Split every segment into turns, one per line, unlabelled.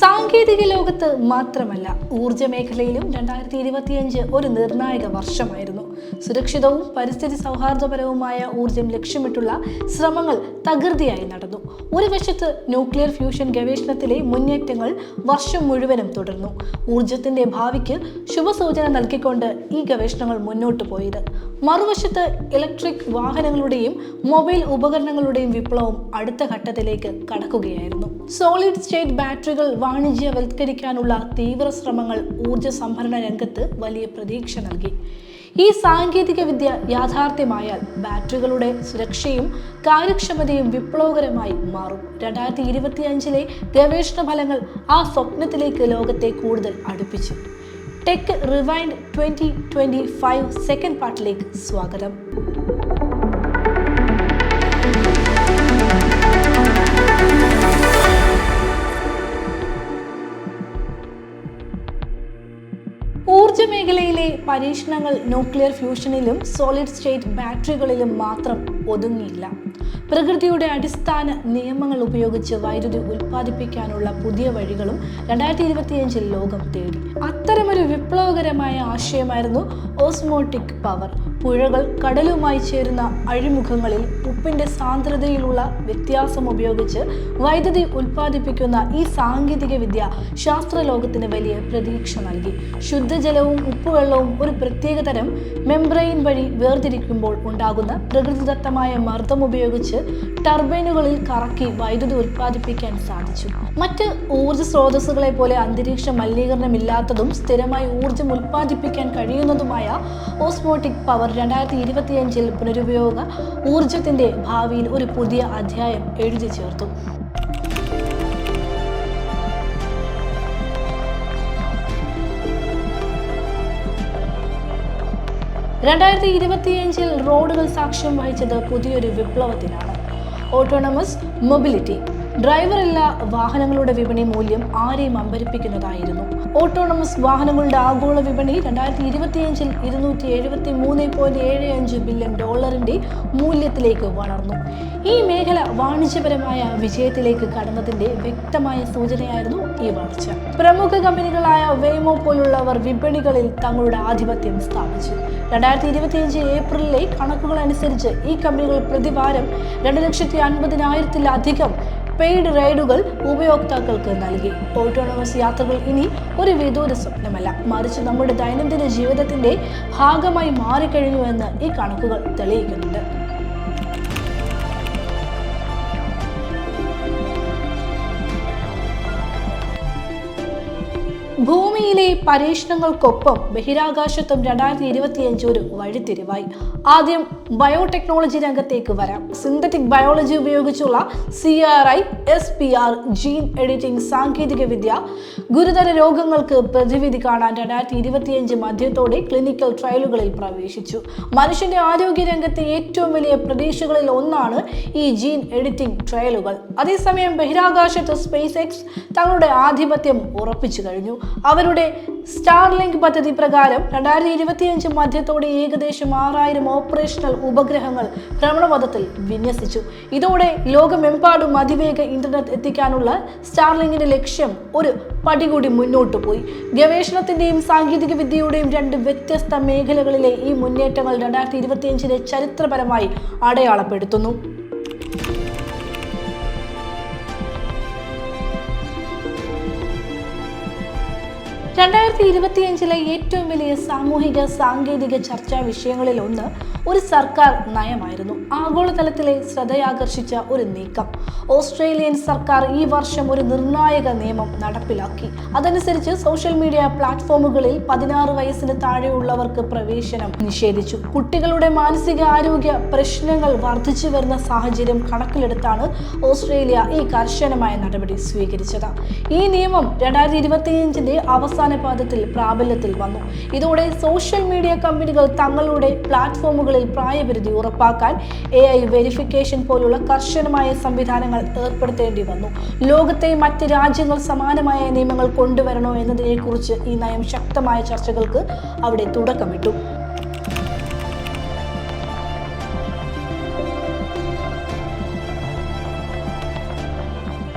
സാങ്കേതിക ലോകത്ത് മാത്രമല്ല ഊർജ്ജ മേഖലയിലും 2025 ഒരു നിർണായക വർഷമായിരുന്നു. സുരക്ഷിതവും പരിസ്ഥിതി സൗഹാർദ്ദപരവുമായ ഊർജ്ജം ലക്ഷ്യമിട്ടുള്ള ശ്രമങ്ങൾ തകൃതിയായി നടന്നു. ഒരു വശത്ത് ന്യൂക്ലിയർ ഫ്യൂഷൻ ഗവേഷണത്തിലെ മുന്നേറ്റങ്ങൾ വർഷം മുഴുവനും തുടർന്നു. ഊർജ്ജത്തിന്റെ ഭാവിക്ക് ശുഭസൂചന നൽകിക്കൊണ്ട് ഈ ഗവേഷണങ്ങൾ മുന്നോട്ട് പോയത്. മറുവശത്ത് ഇലക്ട്രിക് വാഹനങ്ങളുടെയും മൊബൈൽ ഉപകരണങ്ങളുടെയും വിപ്ലവം അടുത്ത ഘട്ടത്തിലേക്ക് കടക്കുകയായിരുന്നു. സോളിഡ് സ്റ്റേറ്റ് ബാറ്ററികൾ വാണിജ്യവൽക്കരിക്കാനുള്ള തീവ്ര ശ്രമങ്ങൾ ഊർജ്ജ സംഭരണ രംഗത്ത് വലിയ പ്രതീക്ഷ നൽകി. ഈ സാങ്കേതിക വിദ്യ യാഥാർത്ഥ്യമായാൽ ബാറ്ററികളുടെ സുരക്ഷയും കാര്യക്ഷമതയും വിപ്ലവകരമായി മാറും. 2025 ഗവേഷണ ഫലങ്ങൾ ആ സ്വപ്നത്തിലേക്ക് ലോകത്തെ കൂടുതൽ അടുപ്പിച്ചു. ടെക് റിവൈൻഡ് 2025 സെക്കൻഡ് പാർട്ടിലേക്ക് സ്വാഗതം. ഊർജ്ജ മേഖലയിലെ പരീക്ഷണങ്ങൾ ന്യൂക്ലിയർ ഫ്യൂഷനിലും സോളിഡ് സ്റ്റേറ്റ് ബാറ്ററികളിലും മാത്രം ഒതുങ്ങിയില്ല. പ്രകൃതിയുടെ അടിസ്ഥാന നിയമങ്ങൾ ഉപയോഗിച്ച് വൈദ്യുതി ഉൽപ്പാദിപ്പിക്കാനുള്ള പുതിയ വഴികളും 2025 ലോകം തേടി. അത്തരമൊരു വിപ്ലവകരമായ ആശയമായിരുന്നു ഓസ്മോട്ടിക് പവർ. പുഴകൾ കടലുമായി ചേരുന്ന അഴിമുഖങ്ങളിൽ ഉപ്പിന്റെ സാന്ദ്രതയിലുള്ള വ്യത്യാസം ഉപയോഗിച്ച് വൈദ്യുതി ഉൽപ്പാദിപ്പിക്കുന്ന ഈ സാങ്കേതിക വിദ്യ ശാസ്ത്രലോകത്തിന് വലിയ പ്രതീക്ഷ നൽകി. ശുദ്ധജലവും ഉപ്പുവെള്ളവും ഒരു പ്രത്യേകതരം മെംബ്രെയിൻ വഴി വേർതിരിക്കുമ്പോൾ ഉണ്ടാകുന്ന പ്രകൃതിദത്തമായ മർദ്ദം ഉപയോഗിച്ച് ടർബൈനുകളിൽ കറക്കി വൈദ്യുതി ഉൽപ്പാദിപ്പിക്കാൻ സാധിച്ചു. മറ്റ് ഊർജ്ജ സ്രോതസ്സുകളെ പോലെ അന്തരീക്ഷ മലിനീകരണമില്ലാത്തതും സ്ഥിരമായി ഊർജ്ജം ഉൽപ്പാദിപ്പിക്കാൻ കഴിയുന്നതുമായ ഓസ്മോട്ടിക് പവർ 2025 പുനരുപയോഗ ഊർജത്തിന്റെ ഭാവിയിൽ ഒരു പുതിയ അധ്യായം എഴുതി ചേർത്തു. റോഡുകൾ സാക്ഷ്യം വഹിച്ചത് പുതിയൊരു വിപ്ലവത്തിനാണ്. Autonomous mobility. ഡ്രൈവറില്ല വാഹനങ്ങളുടെ വിപണി മൂല്യം ആരെയും അമ്പരിപ്പിക്കുന്നതായിരുന്നു. ഓട്ടോണമസ് വാഹനങ്ങളുടെ ആഗോള വിപണി 2025 $273.75 ബില്യൺ മൂല്യത്തിലേക്ക് വളർന്നു. ഈ മേഖല വാണിജ്യപരമായ വിജയത്തിലേക്ക് കടന്നതിന്റെ വ്യക്തമായ സൂചനയായിരുന്നു ഈ വളർച്ച. പ്രമുഖ കമ്പനികളായ വെയ്മോ പോലുള്ളവർ വിപണികളിൽ തങ്ങളുടെ ആധിപത്യം സ്ഥാപിച്ചു. 2025 ഏപ്രിലിലെ കണക്കുകൾ അനുസരിച്ച് ഈ കമ്പനികൾ പ്രതിവാരം 250,000-ത്തിലധികം പെയ്ഡ് റൈഡുകൾ ഉപയോക്താക്കൾക്ക് നൽകി. ഓട്ടോണമസ് യാത്രകൾ ഇനി ഒരു വിദൂര സ്വപ്നമല്ല, മറിച്ച് നമ്മുടെ ദൈനംദിന ജീവിതത്തിന്റെ ഭാഗമായി മാറിക്കഴിഞ്ഞുവെന്ന് ഈ കണക്കുകൾ തെളിയിക്കുന്നുണ്ട്. ഭൂമിയിലെ പരീക്ഷണങ്ങൾക്കൊപ്പം ബഹിരാകാശത്തും 2025 ഒരു വഴിത്തിരിവായി. ആദ്യം ബയോടെക്നോളജി രംഗത്തേക്ക് വരാം. സിന്തറ്റിക് ബയോളജി ഉപയോഗിച്ചുള്ള CRISPR ജീൻ എഡിറ്റിംഗ് സാങ്കേതിക വിദ്യ ഗുരുതര രോഗങ്ങൾക്ക് പ്രതിവിധി കാണാൻ 2025 മധ്യത്തോടെ ക്ലിനിക്കൽ ട്രയലുകളിൽ പ്രവേശിച്ചു. മനുഷ്യന്റെ ആരോഗ്യ രംഗത്തെ ഏറ്റവും വലിയ പ്രതീക്ഷകളിൽ ഒന്നാണ് ഈ ജീൻ എഡിറ്റിംഗ് ട്രയലുകൾ. അതേസമയം ബഹിരാകാശത്ത് സ്പേസ് എക്സ് തങ്ങളുടെ ആധിപത്യം ഉറപ്പിച്ചു കഴിഞ്ഞു. അവരുടെ സ്റ്റാർലിങ്ക് പദ്ധതി പ്രകാരം 2025 മധ്യത്തോടെ ഏകദേശം 6000 ഓപ്പറേഷണൽ ഉപഗ്രഹങ്ങൾ ഭ്രമണപഥത്തിൽ വിന്യസിച്ചു. ഇതോടെ ലോകമെമ്പാടും അതിവേഗ ഇന്റർനെറ്റ് എത്തിക്കാനുള്ള സ്റ്റാർലിങ്കിന്റെ ലക്ഷ്യം ഒരു പടി കൂടി മുന്നോട്ട് പോയി. ഗവേഷണത്തിന്റെയും സാങ്കേതിക വിദ്യയുടെയും രണ്ട് വ്യത്യസ്ത മേഖലകളിലെ ഈ മുന്നേറ്റങ്ങൾ 2025 ചരിത്രപരമായി അടയാളപ്പെടുത്തുന്നു. 2025 ഏറ്റവും വലിയ സാമൂഹിക സാങ്കേതിക ചർച്ചാ വിഷയങ്ങളിൽ ഒന്ന് ഒരു സർക്കാർ നയമായിരുന്നു. ആഗോളതലത്തിലെ ശ്രദ്ധയാകർഷിച്ച ഒരു നീക്കം. ഓസ്ട്രേലിയൻ സർക്കാർ ഈ വർഷം ഒരു നിർണായക നിയമം നടപ്പിലാക്കി. അതനുസരിച്ച് സോഷ്യൽ മീഡിയ പ്ലാറ്റ്ഫോമുകളിൽ 16 വയസ്സിന് താഴെയുള്ളവർക്ക് പ്രവേശനം നിഷേധിച്ചു. കുട്ടികളുടെ മാനസിക ആരോഗ്യ പ്രശ്നങ്ങൾ വർദ്ധിച്ചു വരുന്ന സാഹചര്യം കണക്കിലെടുത്താണ് ഓസ്ട്രേലിയ ഈ കർശനമായ നടപടി സ്വീകരിച്ചത്. ഈ നിയമം 2025 അവസാന പാദത്തിൽ പ്രാബല്യത്തിൽ വന്നു. ഇതോടെ സോഷ്യൽ മീഡിയ കമ്പനികൾ തങ്ങളുടെ പ്ലാറ്റ്ഫോമുകളിൽ പ്രായപരിധി ഉറപ്പാക്കാൻ AI വെരിഫിക്കേഷൻ പോലുള്ള കർശനമായ സംവിധാനങ്ങൾ ഏർപ്പെടുത്തേണ്ടി വന്നു. ലോകത്തെ മറ്റ് രാജ്യങ്ങൾ സമാനമായ നിയമങ്ങൾ കൊണ്ടുവരണോ എന്നതിനെക്കുറിച്ച് ഈ നയം ശക്തമായ ചർച്ചകൾക്ക് അവിടെ തുടക്കമിട്ടു.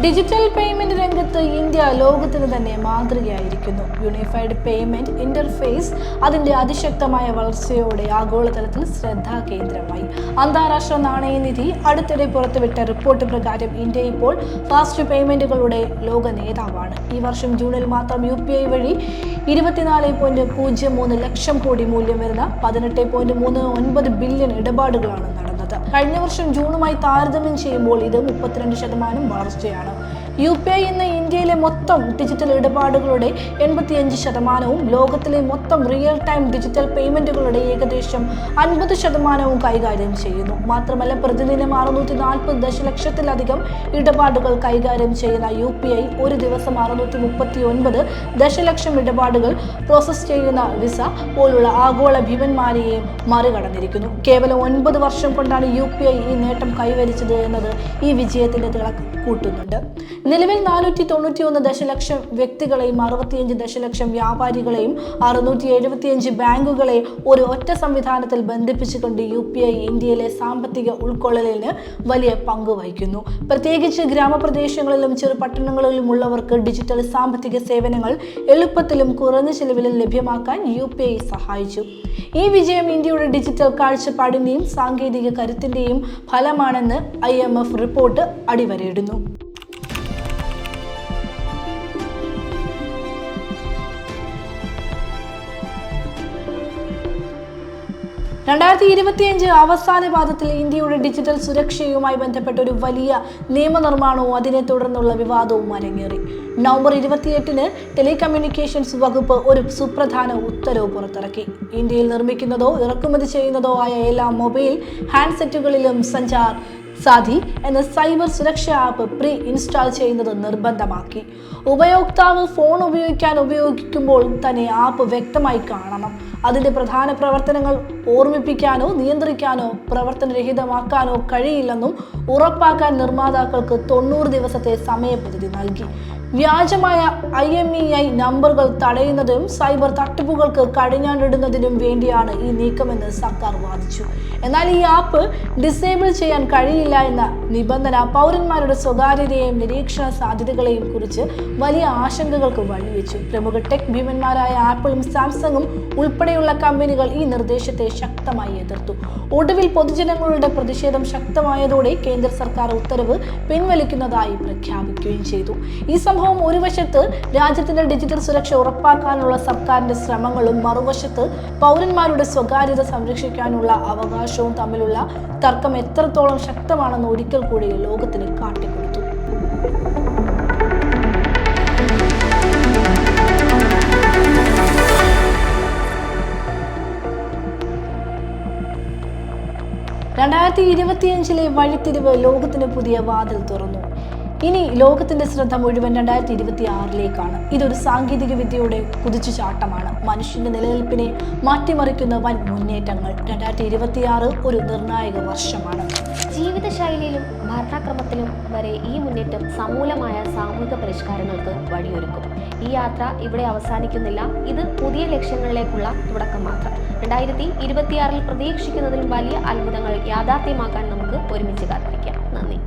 ഡിജിറ്റൽ പേയ്മെന്റ് രംഗത്ത് രംഗത്ത് ഇന്ത്യ ലോകത്തിന് തന്നെ മാതൃകയായിരിക്കുന്നു. യൂണിഫൈഡ് പേയ്മെന്റ് ഇന്റർഫേസ് അതിന്റെ അതിശക്തമായ വളർച്ചയോടെ ആഗോളതലത്തിൽ ശ്രദ്ധാകേന്ദ്രമായി. അന്താരാഷ്ട്ര നാണയനിധി അടുത്തിടെ പുറത്തുവിട്ട റിപ്പോർട്ട് പ്രകാരം ഇന്ത്യ ഇപ്പോൾ ഫാസ്റ്റ് പേയ്മെന്റുകളുടെ ലോക നേതാവാണ്. ഈ വർഷം ജൂണിൽ മാത്രം UPI വഴി 24.03 ലക്ഷം കോടി മൂല്യം വരുന്ന 18.39 ബില്യൺ ഇടപാടുകളാണ് നടന്നത്. കഴിഞ്ഞ വർഷം ജൂണുമായി താരതമ്യം ചെയ്യുമ്പോൾ ഇത് 32% വളർച്ചയാണ്. UPI എന്ന ഇന്ത്യയിലെ മൊത്തം ഡിജിറ്റൽ ഇടപാടുകളുടെ 85%വും ലോകത്തിലെ മൊത്തം റിയൽ ടൈം ഡിജിറ്റൽ പേയ്മെന്റുകളുടെ ഏകദേശം 50%വും കൈകാര്യം ചെയ്യുന്നു. മാത്രമല്ല, പ്രതിദിനം 640 ദശലക്ഷത്തിലധികം ഇടപാടുകൾ കൈകാര്യം ചെയ്യുന്ന UPI ഒരു ദിവസം 639 ദശലക്ഷം ഇടപാടുകൾ പ്രോസസ് ചെയ്യുന്ന വിസ പോലുള്ള ആഗോള ഭീമന്മാരെയും മറികടന്നിരിക്കുന്നു. കേവലം 9 വർഷം കൊണ്ടാണ് UPI ഈ നേട്ടം കൈവരിച്ചത് എന്നത് ഈ വിജയത്തിന്റെ തിളക്കം കൂട്ടുന്നുണ്ട്. നിലവിൽ 491 ദശലക്ഷം വ്യക്തികളെയും 65 ദശലക്ഷം വ്യാപാരികളെയും 675 ബാങ്കുകളെ ഒരു ഒറ്റ സംവിധാനത്തിൽ ബന്ധിപ്പിച്ചുകൊണ്ട് UPI ഇന്ത്യയിലെ സാമ്പത്തിക ഉൾക്കൊള്ളലിന് വലിയ പങ്ക് വഹിക്കുന്നു. പ്രത്യേകിച്ച് ഗ്രാമപ്രദേശങ്ങളിലും ചെറുപട്ടണങ്ങളിലും ഉള്ളവർക്ക് ഡിജിറ്റൽ സാമ്പത്തിക സേവനങ്ങൾ എളുപ്പത്തിലും കുറഞ്ഞ ചെലവിലും ലഭ്യമാക്കാൻ UPI സഹായിച്ചു. ഈ വിജയം ഇന്ത്യയുടെ ഡിജിറ്റൽ കാഴ്ചപ്പാടിന്റെയും സാങ്കേതിക കരുത്തിന്റെയും ഫലമാണെന്ന് IMF റിപ്പോർട്ട് അടിവരയിടുന്നു. 2025 അവസാന പാദത്തിൽ ഇന്ത്യയുടെ ഡിജിറ്റൽ സുരക്ഷയുമായി ബന്ധപ്പെട്ട ഒരു വലിയ നിയമനിർമ്മാണവും അതിനെ തുടർന്നുള്ള വിവാദവും അരങ്ങേറി. നവംബർ 28-ന് ടെലികമ്മ്യൂണിക്കേഷൻസ് വകുപ്പ് ഒരു സുപ്രധാന ഉത്തരവ് പുറത്തിറക്കി. ഇന്ത്യയിൽ നിർമ്മിക്കുന്നതോ ഇറക്കുമതി ചെയ്യുന്നതോ ആയ എല്ലാ മൊബൈൽ ഹാൻഡ്സെറ്റുകളിലും സഞ്ചാർ സാധി എന്ന സൈബർ സുരക്ഷാ ആപ്പ് പ്രീ ഇൻസ്റ്റാൾ ചെയ്യുന്നത് നിർബന്ധമാക്കി. ഉപയോക്താവ് ഫോൺ ഉപയോഗിക്കുമ്പോൾ തന്നെ ആപ്പ് വ്യക്തമായി കാണണം. അതിന്റെ പ്രധാന പ്രവർത്തനങ്ങൾ ഓർമ്മിപ്പിക്കാനോ നിയന്ത്രിക്കാനോ പ്രവർത്തനരഹിതമാക്കാനോ കഴിയില്ലെന്നും ഉറപ്പാക്കാൻ നിർമ്മാതാക്കൾക്ക് 90 ദിവസത്തെ സമയപരിധി നൽകി. വ്യാജമായ IMEI നമ്പറുകൾ തടയുന്നതിനും സൈബർ തട്ടിപ്പുകൾക്ക് കടിഞ്ഞാണിടുന്നതിനും വേണ്ടിയാണ് ഈ നീക്കമെന്ന് സർക്കാർ വാദിച്ചു. എന്നാൽ ഈ ആപ്പ് ഡിസേബിൾ ചെയ്യാൻ കഴിയില്ല എന്ന നിബന്ധന പൗരന്മാരുടെ സ്വകാര്യതയെയും നിരീക്ഷണ സാധ്യതകളെയും കുറിച്ച് വലിയ ആശങ്കകൾക്ക് വഴിവെച്ചു. പ്രമുഖ ടെക് ഭീമന്മാരായ ആപ്പിളും സാംസങ്ങും ഉൾപ്പെടെയുള്ള കമ്പനികൾ ഈ നിർദ്ദേശത്തെ ശക്തമായി എതിർത്തു. ഒടുവിൽ പൊതുജനങ്ങളുടെ പ്രതിഷേധം ശക്തമായതോടെ കേന്ദ്ര സർക്കാർ ഉത്തരവ് പിൻവലിക്കുന്നതായി പ്രഖ്യാപിക്കുകയും ചെയ്തു. ഈ സംഭവം ഒരു വശത്ത് രാജ്യത്തിന്റെ ഡിജിറ്റൽ സുരക്ഷ ഉറപ്പാക്കാനുള്ള സർക്കാരിന്റെ ശ്രമങ്ങളും മറുവശത്ത് പൗരന്മാരുടെ സ്വകാര്യത സംരക്ഷിക്കാനുള്ള അവകാശവും തമ്മിലുള്ള തർക്കം എത്രത്തോളം ശക്തമാണെന്ന് ഒരിക്കൽ കൂടി ലോകത്തിന് കാട്ടിക്കൊടുത്തു. വഴിത്തിരിവ് ലോകത്തിന് പുതിയ വാതിൽ തുറന്നു. ഇനി ലോകത്തിന്റെ ശ്രദ്ധ മുഴുവൻ 2026-ലേക്കാണ്. ഇതൊരു സാങ്കേതിക വിദ്യയുടെ കുതിച്ചുചാട്ടമാണ്. മനുഷ്യന്റെ നിലനിൽപ്പിനെ മാറ്റിമറിക്കുന്ന വൻ മുന്നേറ്റങ്ങൾ. 2026 ഒരു നിർണായക വർഷമാണ്.
ജീവിതശൈലിയിലും ഭരണക്രമത്തിലും വരെ ഈ മുന്നേറ്റം സമൂലമായ സാമൂഹിക പരിഷ്കാരങ്ങൾക്ക് വഴിയൊരുക്കും. ഈ യാത്ര ഇവിടെ അവസാനിക്കുന്നില്ല. ഇത് പുതിയ ലക്ഷ്യങ്ങളിലേക്കുള്ള തുടക്കം മാത്രം. 2026-ൽ പ്രതീക്ഷിക്കുന്നതിലും വലിയ അത്ഭുതങ്ങൾ യാഥാർത്ഥ്യമാക്കാൻ നമുക്ക് ഒരുമിച്ച് കാത്തിരിക്കാം. നന്ദി.